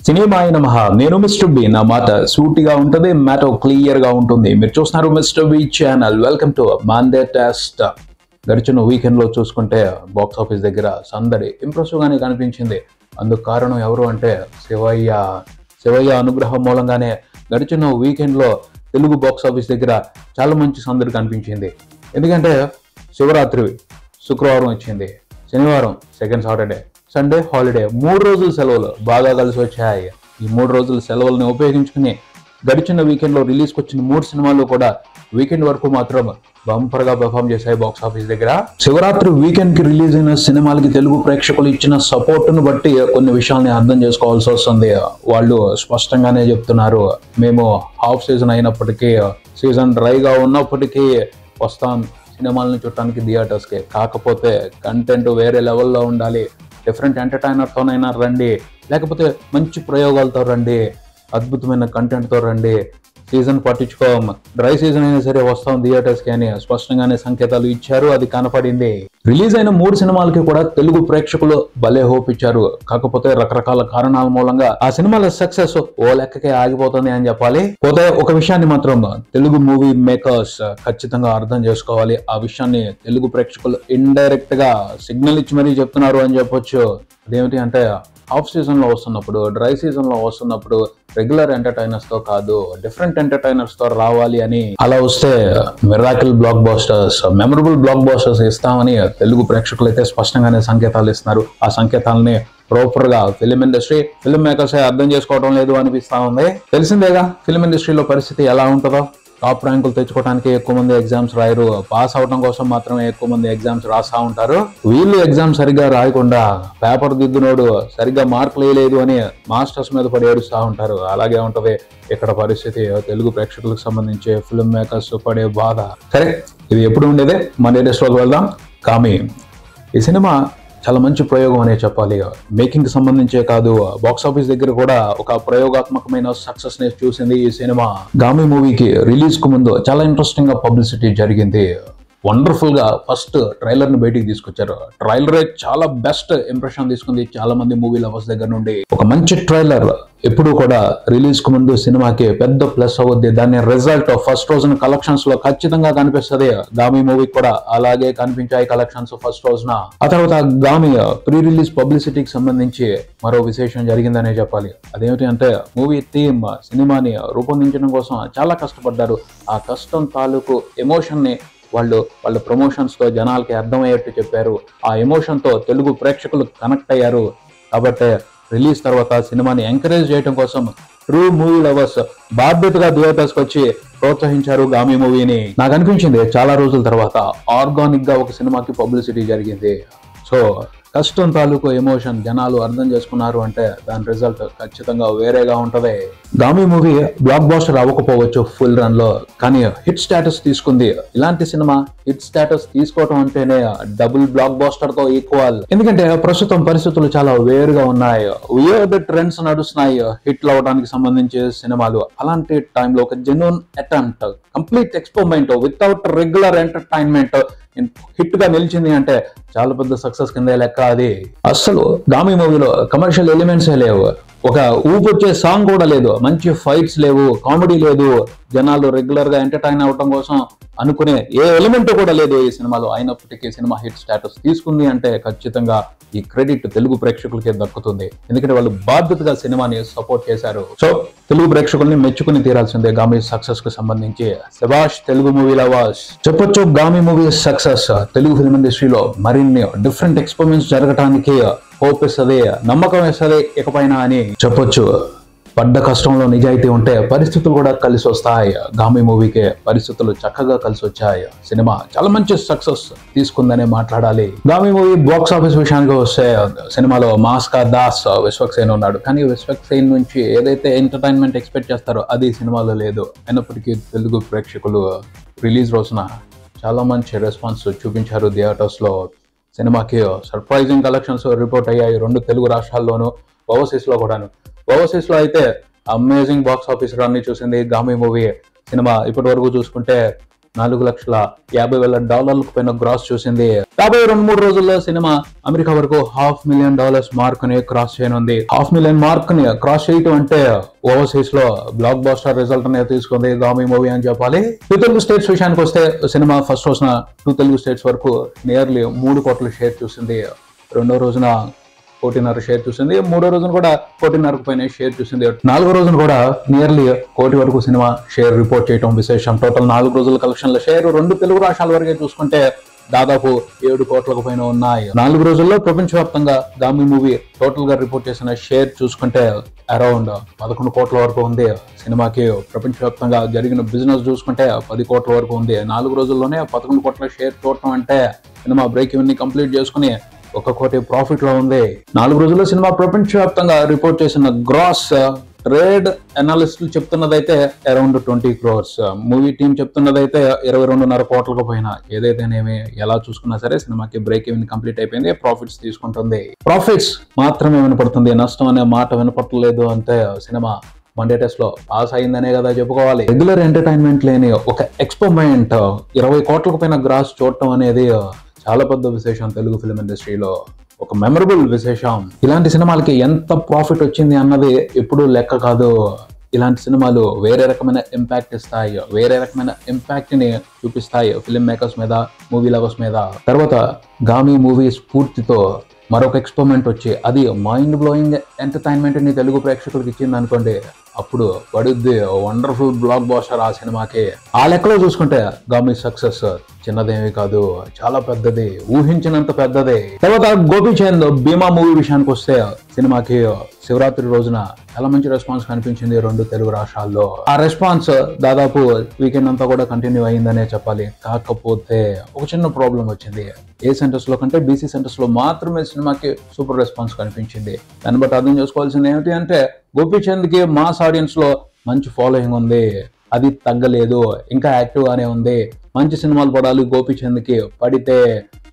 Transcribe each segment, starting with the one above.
సినిమాయ నమః. నేను mister B. నా మాట సూటిగా ఉంటుంది, మ్యాటర్ క్లియర్ గా ఉంటుంది. మీరు చూస్తున్నారు mister B channel. Welcome to Monday test. గడిచిన వీకెండ్ లో చూసుకుంటే బాక్స్ ఆఫీస్ దగ్గర సందడి ఇంప్రెసివ్ గానే కనిపించింది. అందుకు కారణం ఎవరు అంటే శివయ్య అనుగ్రహం మూలంగానే గడిచిన వీకెండ్ లో తెలుగు బాక్స్ ఆఫీస్ దగ్గర చాలా మంచి సందడి కనిపించింది. ఎందుకంటే శివరాత్రి శుక్రవారం వచ్చింది, శనివారం సెకండ్ సాటర్డే, సండే హాలిడే, 3 రోజుల సెలవులు బాగా కలిసి వచ్చాయి. ఈ 3 రోజుల సెలవులను ఉపయోగించుకుని గడిచిన వీకెండ్ లో రిలీజ్ వచ్చిన 3 సినిమాలు కూడా వీకెండ్ వరకు మాత్రం బంపర్ గా పెర్ఫామ్ చేశాయి బాక్స్ ఆఫీస్ దగ్గర. శివరాత్రి వీకెండ్ కి రిలీజ్ అయిన సినిమాలకి తెలుగు ప్రేక్షకులు ఇచ్చిన సపోర్ట్ ను బట్టి కొన్ని విషయాల్ని అర్థం చేసుకోవాల్సి వస్తుంది. వాళ్ళు స్పష్టంగానే చెప్తున్నారు, మేము హాఫ్ సీజన్ అయినప్పటికీ, సీజన్ డ్రైగా ఉన్నప్పటికీ వస్తాం సినిమాలను చూడటానికి థియేటర్స్ కి. కాకపోతే కంటెంట్ వేరే లెవెల్లో ఉండాలి, డిఫరెంట్ ఎంటర్టైనర్తోనైనా రండి, లేకపోతే మంచి ప్రయోగాలతో రండి, అద్భుతమైన కంటెంట్తో రండి, సీజన్ పట్టించుకోం, డ్రై సీజన్ అయినా సరే వస్తాం థియేటర్స్కి అని స్పష్టంగానే సంకేతాలు ఇచ్చారు. అది కనపడింది. రిలీజ్ అయిన 3 సినిమాలకి కూడా తెలుగు ప్రేక్షకులు భలే హోప్ ఇచ్చారు. కాకపోతే రకరకాల కారణాల మూలంగా ఆ సినిమాల సక్సెస్ ఓ లెక్కకే ఆగిపోతుంది అని చెప్పాలి. పోతే ఒక విషయాన్ని మాత్రం తెలుగు మూవీ మేకర్స్ ఖచ్చితంగా అర్థం చేసుకోవాలి. ఆ విషయాన్ని తెలుగు ప్రేక్షకులు ఇండైరెక్ట్ గా సిగ్నల్ ఇచ్చి మరీ చెప్తున్నారు అని చెప్పొచ్చు. అదేమిటి అంటే, హాఫ్ సీజన్ లో వస్తున్నప్పుడు, డ్రై సీజన్ లో వస్తున్నప్పుడు రెగ్యులర్ ఎంటర్టైనర్స్ తో కాదు, డిఫరెంట్ ఎంటర్టైనర్స్ తో రావాలి అని. అలా వస్తే మిరాకిల్ బ్లాక్ బాస్టర్స్, మెమరబుల్ బ్లాక్ బాస్టర్స్ ఇస్తామని తెలుగు ప్రేక్షకులు అయితే స్పష్టంగానే సంకేతాలు ఇస్తున్నారు. ఆ సంకేతాలని ప్రాపర్ గా ఫిలిం ఇండస్ట్రీ, ఫిల్మ్ మేకర్స్ అర్థం చేసుకోవడం లేదు అనిపిస్తా ఉంది. తెలిసిందేగా ఫిలిం ఇండస్ట్రీలో పరిస్థితి ఎలా ఉంటుందో. టాప్ ర్యాంకులు తెచ్చుకోవడానికి ఎక్కువ మంది ఎగ్జామ్స్ రాయరు, పాస్ అవడం కోసం మాత్రమే ఎక్కువ మంది ఎగ్జామ్స్ రాస్తా ఉంటారు. వీళ్ళు ఎగ్జామ్ సరిగ్గా రాయకుండా పేపర్ దిద్దునోడు సరిగ్గా మార్కులు వేయలేదు అని మాస్టర్స్ మీద పడి ఏడుస్తూ ఉంటారు. అలాగే ఉంటది ఇక్కడ పరిస్థితి. తెలుగు ప్రేక్షకులకు సంబంధించి ఫిల్మ్ మేకర్స్ పడే బాధ. సరే, ఇది ఎప్పుడు ఉండేదే. మన డేస్లోకి వెళ్దాం. కామి ఈ సినిమా చాలా మంచి ప్రయోగం అనే చెప్పాలి. మేకింగ్ కి సంబంధించే కాదు, బాక్స్ ఆఫీస్ దగ్గర కూడా ఒక ప్రయోగాత్మకమైన సక్సెస్ ని చూసింది ఈ సినిమా. గామి మూవీకి రిలీజ్ కు ముందు చాలా ఇంట్రెస్టింగ్ గా పబ్లిసిటీ జరిగింది. వండర్ఫుల్ గా ఫస్ట్ ట్రైలర్ ని బయటికి తీసుకొచ్చారు. ట్రైలరే చాలా బెస్ట్ ఇంప్రెషన్ తీసుకుంది చాలా మంది మూవీ లవర్స్ దగ్గర నుండి. ఒక మంచి ట్రైలర్ ఎప్పుడు కూడా రిలీజ్ కు ముందు సినిమాకి పెద్ద ప్లస్ అవుద్ది. దాని రిజల్ట్ ఫస్ట్ రోజున కలెక్షన్స్ లో ఖచ్చితంగా కనిపిస్తుంది. గామి మూవీకి కూడా అలాగే కనిపించాయి కలెక్షన్స్ ఫస్ట్ రోజున. ఆ తర్వాత గామి ప్రీ రిలీజ్ పబ్లిసిటీకి సంబంధించి మరో విశేషం జరిగిందనే చెప్పాలి. అదేమిటి అంటే, మూవీ థీమ్ సినిమాని రూపొందించడం కోసం చాలా కష్టపడ్డారు. ఆ కష్టం తాలూకు ఎమోషన్ ని వాళ్ళ ప్రమోషన్స్ తో జనాలకి అర్థమయ్యేట్టు చెప్పారు. ఆ ఎమోషన్ తో తెలుగు ప్రేక్షకులు కనెక్ట్ అయ్యారు. కాబట్టి రిలీజ్ తర్వాత సినిమాని ఎంకరేజ్ చేయడం కోసం ట్రూ మూవీ లవర్స్ బాధ్యతగా థియేటర్స్ కి వచ్చి ప్రోత్సహించారు గామి మూవీని. నాకు అనిపించింది చాలా రోజుల తర్వాత ఆర్గానిక్ గా ఒక సినిమాకి పబ్లిసిటీ జరిగింది. సో కష్టం తాలూకు ఎమోషన్ జనాలు అర్థం చేసుకున్నారు అంటే దాని రిజల్ట్ ఖచ్చితంగా వేరేగా ఉంటది. గామి మూవీ బ్లాక్ బాస్టర్ అవ్వకపోవచ్చు ఫుల్ రన్ లో, కానీ హిట్ స్టేటస్ తీసుకుంది. ఇలాంటి సినిమా హిట్ స్టేటస్ తీసుకోవడం అంటేనే డబుల్ బ్లాక్ బాస్టర్ తో ఈక్వల్. ఎందుకంటే ప్రస్తుతం పరిస్థితులు చాలా వేరుగా ఉన్నాయి. వియర్డ్ ట్రెండ్స్ నడుస్తున్నాయి హిట్లు అవడానికి సంబంధించి సినిమాలు. అలాంటి టైంలో ఒక genuine attempt, complete experiment without regular entertainment hit గా నిలిచింది అంటే చాలా పెద్ద సక్సెస్ కింద లెక్క అది. అసలు గామి మూవీలో కమర్షియల్ ఎలిమెంట్సే లేవు, ఒక ఊపొచ్చే సాంగ్ కూడా లేదు, మంచి ఫైట్స్ లేవు, కామెడీ లేదు, జనాలు రెగ్యులర్ గా ఎంటర్టైన్ అవడం కోసం అనుకునే ఏ ఎలిమెంట్ కూడా లేదు ఈ సినిమాలో. అయినప్పటికీ సినిమా హిట్ స్టేటస్ తీసుకుంది అంటే ఖచ్చితంగా ఈ క్రెడిట్ తెలుగు ప్రేక్షకులకే దక్కుతుంది. ఎందుకంటే వాళ్ళు బాధ్యతగా సినిమాని సపోర్ట్ చేశారు. సో తెలుగు ప్రేక్షకుల్ని మెచ్చుకుని తీరాల్సిందే గామి సక్సెస్ కు సంబంధించి. శభాష్ తెలుగు మూవీ లవర్స్ చెప్పొచ్చు. Gaami movie success Telugu film ఇండస్ట్రీలో మరిన్ని డిఫరెంట్ ఎక్స్పెరిమెంట్స్ జరగడానికి హోప్ ఇస్తుంది, నమ్మకం ఇస్తుంది ఇకపైన అని చెప్పొచ్చు. పడ్డ కష్టంలో నిజాయితీ ఉంటే పరిస్థితులు కూడా కలిసి వస్తాయి. గామి మూవీకి పరిస్థితులు చక్కగా కలిసి వచ్చాయి. సినిమా చాలా మంచి సక్సెస్ తీసుకుందనే మాట్లాడాలి. గామి మూవీ బాక్స్ ఆఫీస్ విషయానికి వస్తే సినిమాలో మాస్కా దాస్ విశ్వక్సేన్ ఉన్నాడు. కానీ విశ్వక్సేన్ నుంచి ఏదైతే ఎంటర్టైన్మెంట్ ఎక్స్పెక్ట్ చేస్తారో అది సినిమాలో లేదు. అయినప్పటికీ తెలుగు ప్రేక్షకులు రిలీజ్ రోజున చాలా మంచి రెస్పాన్స్ చూపించారు థియేటర్స్ లో. సినిమాకి సర్ప్రైజింగ్ కలెక్షన్స్ రిపోర్ట్ అయ్యాయి 2 తెలుగు రాష్ట్రాల్లోనూ, ఓవర్సీస్ లో కూడాను. ఓవర్సీస్ లో అయితే అమేజింగ్ బాక్స్ ఆఫీస్ రన్ ని చూసింది గామి మూవీ. సినిమా ఇప్పటి వరకు చూసుకుంటే $4,50,000 పైన గ్రాస్ చూసింది. రాబోయే 2-3 రోజుల్లో సినిమా అమెరికా వరకు $500,000 మార్క్ ని క్రాస్ చేయనుంది. $500,000 మార్క్ ని క్రాస్ చేయటం అంటే ఓవర్సీస్ లో బ్లాక్ బాస్టర్ రిజల్ట్ అనేది తీసుకుంది గామి మూవీ అని చెప్పాలి. 2 తెలుగు స్టేట్స్ విషయానికి వస్తే సినిమా ఫస్ట్ రోజున 2 తెలుగు స్టేట్స్ వరకు నియర్లీ 3 కోట్ల షేర్ చూసింది. రెండో రోజున 1.5 షేర్ చూసింది. మూడో రోజున కూడా 1.5 పైన షేర్ చూసింది. 4వ రోజున కూడా నియర్లీ 1 కోటి వరకు సినిమా షేర్ రిపోర్ట్ చేయడం విశేషం. టోటల్ 4 రోజుల కలెక్షన్ల షేర్ 2 తెలుగు రాష్ట్రాల వరకే చూసుకుంటే దాదాపు 7 కోట్లకు పైన ఉన్నాయి. 4 రోజుల్లో ప్రపంచవ్యాప్తంగా గామి మూవీ టోటల్ గా రిపోర్ట్ చేసిన షేర్ చూసుకుంటే అరౌండ్ 11 కోట్ల వరకు ఉంది. సినిమాకి ప్రపంచవ్యాప్తంగా జరిగిన బిజినెస్ చూసుకుంటే 10 కోట్ల వరకు ఉంది. 4 రోజుల్లోనే 11 కోట్ల షేర్ చూడటం అంటే సినిమా బ్రేక్ ఈవెన్ ని కంప్లీట్ చేసుకుని 1 కోటి ప్రాఫిట్ లో ఉంది. 4 రోజుల్లో సినిమా ప్రపంచవ్యాప్తంగా రిపోర్ట్ చేసిన గ్రాస్ ట్రేడ్ అనాలిస్టులు చెప్తున్నదైతే అరౌండ్ 20 crores. మూవీ టీం చెప్తున్నదైతే 22.5 కోట్లకు పైన. ఏదైతేనేమి ఎలా చూసుకున్నా సరే సినిమాకి బ్రేక్ ఈవెన్ కంప్లీట్ అయిపోయింది. ప్రాఫిట్స్ తీసుకుంటుంది. ప్రాఫిట్స్ మాత్రమే వినపడుతుంది, నష్టం అనే మాట వినపడలేదు. అంటే సినిమా మండే టెస్ట్ లో పాస్ అయిందనే కదా చెప్పుకోవాలి. రెగ్యులర్ ఎంటర్టైన్మెంట్ లేని ఒక ఎక్స్పెరిమెంట్ 20 కోట్లకు పైన గ్రాస్ చూడటం అనేది చాలా పెద్ద విశేషం తెలుగు ఫిల్మ్ ఇండస్ట్రీలో. ఒక మెమరబుల్ విశేషం. ఇలాంటి సినిమాలకి ఎంత ప్రాఫిట్ వచ్చింది అన్నది ఎప్పుడూ లెక్క కాదు. ఇలాంటి సినిమాలు వేరే రకమైన ఇంపాక్ట్ ఇస్తాయి, వేరే రకమైన ఇంపాక్ట్ ని చూపిస్తాయి ఫిల్మ్ మేకర్స్ మీద, మూవీ లవర్స్ మీద. తర్వాత గామి మూవీ స్ఫూర్తితో మరొక ఎక్స్పెరిమెంట్ వచ్చి అది మైండ్ బ్లోయింగ్ ఎంటర్టైన్మెంట్ ని తెలుగు ప్రేక్షకులకు ఇచ్చింది అనుకోండి, అప్పుడు పడుద్ది వండర్ఫుల్ బ్లాక్ బాస్టర్ ఆ సినిమాకి. ఆ లెక్కలో చూసుకుంటే గామి సక్సెస్ చిన్నదేమీ కాదు, చాలా పెద్దది, ఊహించినంత పెద్దది. తర్వాత గోపీచంద్ భీమా మూవీ విషయానికి వస్తే సినిమాకి శివరాత్రి రోజున చాలా మంచి రెస్పాన్స్ కనిపించింది 2 తెలుగు రాష్ట్రాల్లో. ఆ రెస్పాన్స్ దాదాపు వీకెండ్ అంతా కూడా కంటిన్యూ అయిందనే చెప్పాలి. కాకపోతే ఒక చిన్న ప్రాబ్లం వచ్చింది. ఏ సెంటర్స్ లో కంటే బీసీ సెంటర్స్ లో మాత్రమే సినిమాకి సూపర్ రెస్పాన్స్ కనిపించింది. దాన్ని బట్టి అర్థం చేసుకోవాల్సింది ఏమిటి అంటే గోపీచంద్ కి మాస్ ఆడియన్స్ లో మంచి ఫాలోయింగ్ ఉంది, అది తగ్గలేదు, ఇంకా యాక్టివ్ గానే ఉంది. మంచి సినిమాలు పడాలి గోపీచంద్ కి, పడితే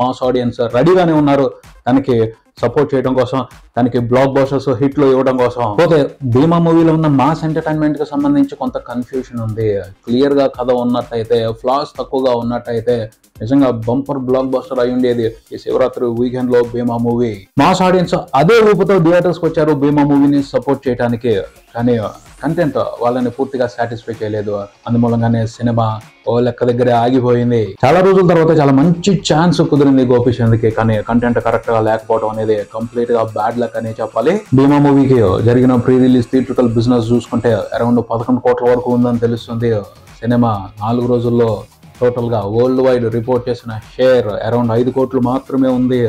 మాస్ ఆడియన్స్ రెడీగానే ఉన్నారు తనకి సపోర్ట్ చేయడం కోసం, తనకి బ్లాక్ బాస్టర్స్ హిట్లు ఇవ్వడం కోసం. పోతే భీమా మూవీలో ఉన్న మాస్ ఎంటర్టైన్మెంట్ కి సంబంధించి కొంత కన్ఫ్యూషన్ ఉంది. క్లియర్ గా కథ ఉన్నట్టయితే, ఫ్లాస్ తక్కువగా ఉన్నట్టయితే నిజంగా బంపర్ బ్లాక్ బాస్టర్ అయి ఉండేది ఈ శివరాత్రి వీకెండ్ లో భీమా మూవీ. మాస్ ఆడియన్స్ అదే ఊపుతో థియేటర్స్ కి వచ్చారు భీమా మూవీని సపోర్ట్ చేయడానికి. కానీ కంటెంట్ వాళ్ళని పూర్తిగా సాటిస్ఫై చేయలేదు. అందుమూలంగానే సినిమా ఓ లెక్క దగ్గరే ఆగిపోయింది. చాలా రోజుల తర్వాత చాలా మంచి ఛాన్స్ కుదిరింది గోపీచంద్ కి, కానీ కంటెంట్ కరెక్ట్ గా లేకపోవడం అనేది కంప్లీట్ గా బ్యాడ్ లక్ అనే చెప్పాలి. భీమా మూవీకి జరిగిన ప్రీ రిలీజ్ థియేట్రికల్ బిజినెస్ చూసుకుంటే అరౌండ్ 11 కోట్ల వరకు ఉందని తెలుస్తుంది. సినిమా 4 రోజుల్లో టోటల్ గా వరల్డ్ వైడ్ రిపోర్ట్ చేసిన షేర్ అరౌండ్ 5 కోట్లు మాత్రమే ఉంది.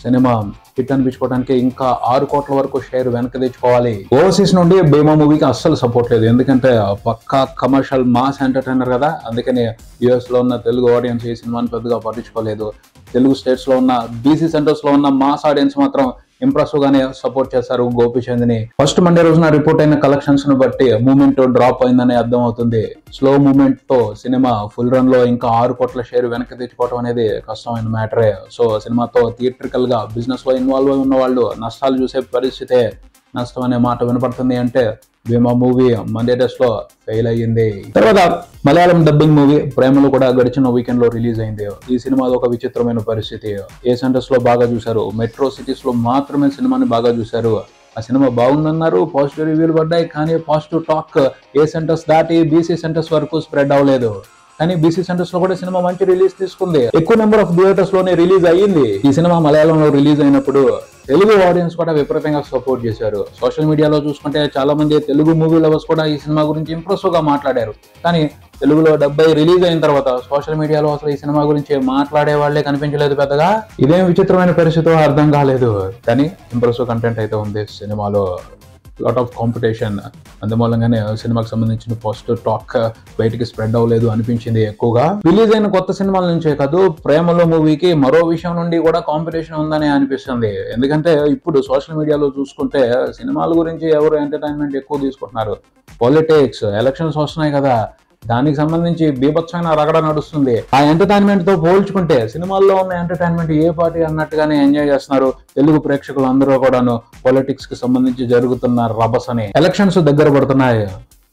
సినిమా హిట్ అనిపించుకోవడానికి ఇంకా 6 కోట్ల వరకు షేర్ వెనక్కి తెచ్చుకోవాలి. ఓవర్సీస్ నుండి భీమా మూవీకి అస్సలు సపోర్ట్ లేదు, ఎందుకంటే పక్కా కమర్షియల్ మాస్ ఎంటర్టైనర్ కదా. అందుకని యుఎస్ లో ఉన్న తెలుగు ఆడియన్స్ ఈ సినిమాని పెద్దగా పట్టించుకోలేదు. తెలుగు స్టేట్స్ లో ఉన్న బీసీ సెంటర్స్ లో ఉన్న మాస్ ఆడియన్స్ మాత్రం ఇంప్రెసివ్ గానే సపోర్ట్ చేశారు గోపీచంద్ ని. ఫస్ట్ మండే రోజున రిపోర్ట్ అయిన కలెక్షన్స్ ను బట్టి మూమెంట్ డ్రాప్ అయిందని అర్థం అవుతుంది. స్లో మూమెంట్ తో సినిమా ఫుల్ రన్ లో ఇంకా 6 కోట్ల షేర్ వెనక్కి తెచ్చుకోవడం అనేది కష్టమైన మ్యాటరే. సో సినిమాతో థియేట్రికల్ గా బిజినెస్ లో ఇన్వాల్వ్ అయి ఉన్న వాళ్ళు నష్టాలు చూసే పరిస్థితే. నష్టం అనే మాట వినపడుతుంది అంటే భీమా మూవీ మండే టెస్ట్ లో ఫెయిల్ అయ్యింది. తర్వాత మలయాళం డబ్బింగ్ మూవీ ప్రేమలో కూడా గడిచిన వీకెండ్ లో రిలీజ్ అయింది. ఈ సినిమాలో ఒక విచిత్రమైన పరిస్థితి. ఏ సెంటర్స్ లో బాగా చూశారు, మెట్రో సిటీస్ లో మాత్రమే సినిమాని బాగా చూశారు. ఆ సినిమా బాగుందన్నారు, పాజిటివ్ రివ్యూలు పడ్డాయి. కానీ పాజిటివ్ టాక్ ఏ సెంటర్స్ దాటి బీసీ సెంటర్స్ వరకు స్ప్రెడ్ అవ్వలేదు. కానీ బీసీ సెంటర్స్ లో కూడా సినిమా మంచి రిలీజ్ తీసుకుంది. ఎక్కువ నెంబర్ ఆఫ్ థియేటర్స్ లోనే రిలీజ్ అయ్యింది. ఈ సినిమా మలయాళంలో రిలీజ్ అయినప్పుడు తెలుగు ఆడియన్స్ కూడా విపరీతంగా సపోర్ట్ చేశారు. సోషల్ మీడియాలో చూసుకుంటే చాలా మంది తెలుగు మూవీ లవర్స్ కూడా ఈ సినిమా గురించి ఇంప్రెసివ్ గా మాట్లాడారు. కానీ తెలుగులో 70 రిలీజ్ అయిన తర్వాత సోషల్ మీడియాలో అసలు ఈ సినిమా గురించి మాట్లాడే వాళ్లే కనిపించలేదు పెద్దగా. ఇదేం విచిత్రమైన పరిస్థితో అర్థం కాలేదు. కానీ ఇంప్రెసివ్ కంటెంట్ అయితే ఉంది సినిమాలో. లాట్ ఆఫ్ కాంపిటీషన్, అందుమూలంగానే సినిమాకి సంబంధించిన పాజిటివ్ టాక్ బయటికి స్ప్రెడ్ అవ్వలేదు అనిపించింది ఎక్కువగా. రిలీజ్ అయిన కొత్త సినిమాల నుంచే కాదు, ప్రేమలో మూవీకి మరో విషయం నుండి కూడా కాంపిటీషన్ ఉందని అనిపిస్తుంది. ఎందుకంటే ఇప్పుడు సోషల్ మీడియాలో చూసుకుంటే సినిమాల గురించి ఎవరు ఎంటర్టైన్మెంట్ ఎక్కువ తీసుకుంటున్నారు. పాలిటిక్స్, ఎలక్షన్స్ వస్తున్నాయి కదా, దానికి సంబంధించి బీభత్సమైన రగడ నడుస్తుంది. ఆ ఎంటర్టైన్మెంట్ తో పోల్చుకుంటే సినిమాల్లో ఉన్న ఎంటర్టైన్మెంట్ ఏ పార్టీ అన్నట్టుగానే ఎంజాయ్ చేస్తున్నారు తెలుగు ప్రేక్షకులు అందరూ కూడాను. పాలిటిక్స్ కి సంబంధించి జరుగుతున్న రభసని. ఎలక్షన్స్ దగ్గర పడుతున్నాయి.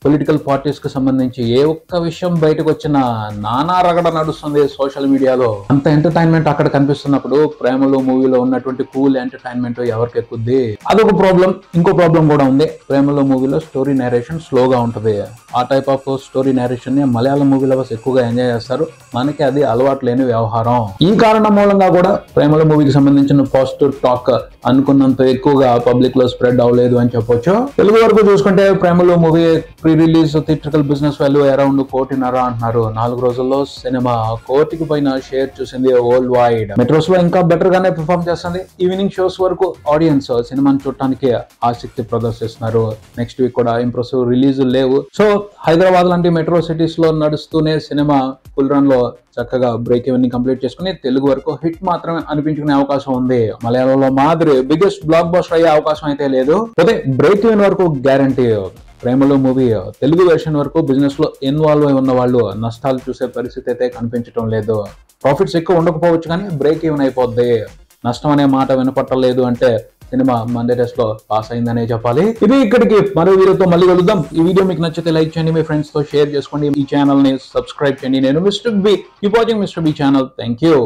పొలిటికల్ పార్టీస్ కి సంబంధించి ఏ ఒక్క విషయం బయటకు వచ్చినా నానా రగడ నడుస్తుంది సోషల్ మీడియాలో. అంత ఎంటర్టైన్మెంట్ అక్కడ కనిపిస్తున్నప్పుడు ప్రేమలో మూవీలో ఉన్నటువంటి కూల్ ఎంటర్టైన్మెంట్ ఎవరికి ఎక్కుద్ది? అదొక ప్రాబ్లం. ఇంకో ప్రాబ్లం కూడా ఉంది. ప్రేమలో మూవీలో స్టోరీ నేరేషన్ స్లోగా ఉంటుంది. ఆ టైప్ ఆఫ్ స్టోరీ నేరేషన్ ని మలయాళం మూవీ లవర్స్ ఎక్కువగా ఎంజాయ్ చేస్తారు. మనకి అది అలవాటు లేని వ్యవహారం. ఈ కారణం మూలంగా కూడా ప్రేమలో మూవీకి సంబంధించిన పాజిటివ్ టాక్ అనుకున్నంత ఎక్కువగా పబ్లిక్ లో స్ప్రెడ్ అవ్వలేదు అని చెప్పొచ్చు. తెలుగు వరకు చూసుకుంటే ప్రేమలో movie pre release theatrical business value around 1.5 కోటి అంటున్నారు. 4 రోజుల్లో సినిమా 1 కోటికి పైన షేర్ చూసింది వరల్డ్ వైడ్. మెట్రోస్ లో ఇంకా బెటర్ గానే పర్ఫార్మ్ చేస్తుంది. ఈవినింగ్ షోస్ వరకు ఆడియన్స్ సినిమాని చూడటానికి ఆసక్తి ప్రదర్శిస్తున్నారు. నెక్స్ట్ వీక్ కూడా ఇంప్రెసివ్ రిలీజ్ లేవు. సో హైదరాబాద్ లాంటి మెట్రో సిటీస్ లో నడుస్తూనే సినిమా ఫుల్ రన్ లో చక్కగా బ్రేక్ ఈవెన్ ని కంప్లీట్ చేసుకుని తెలుగు వరకు హిట్ మాత్రమే అనిపించుకునే అవకాశం ఉంది. మలయాళంలో మాదిరి బిగ్గెస్ట్ బ్లాక్ బస్టర్ అయ్యే అవకాశం అయితే లేదు. అయితే బ్రేక్ ఈవెన్ వరకు గ్యారంటీ. ప్రేమలో మూవీ తెలుగు వెర్షన్ వరకు బిజినెస్ లో ఇన్వాల్వ్ అయి ఉన్న వాళ్ళు నష్టాలు చూసే పరిస్థితి అయితే కనిపించడం లేదు. ప్రాఫిట్స్ ఎక్కువ ఉండకపోవచ్చు కానీ బ్రేక్ ఈవెన్ అయిపోద్ది. నష్టం అనే మాట వినపట్టలేదు అంటే సినిమా మండే టెస్ట్ లో పాస్ అయిందనే చెప్పాలి. ఇది ఇక్కడికి మరో వీడియోతో మళ్ళీ కలుద్దాం. ఈ వీడియో మీకు నచ్చితే లైక్ చేయండి, మీ ఫ్రెండ్స్ తో షేర్ చేసుకోండి, ఈ ఛానల్ ని సబ్స్క్రైబ్ చేయండి. నేను mister B, keep watching mister B channel. Thank you.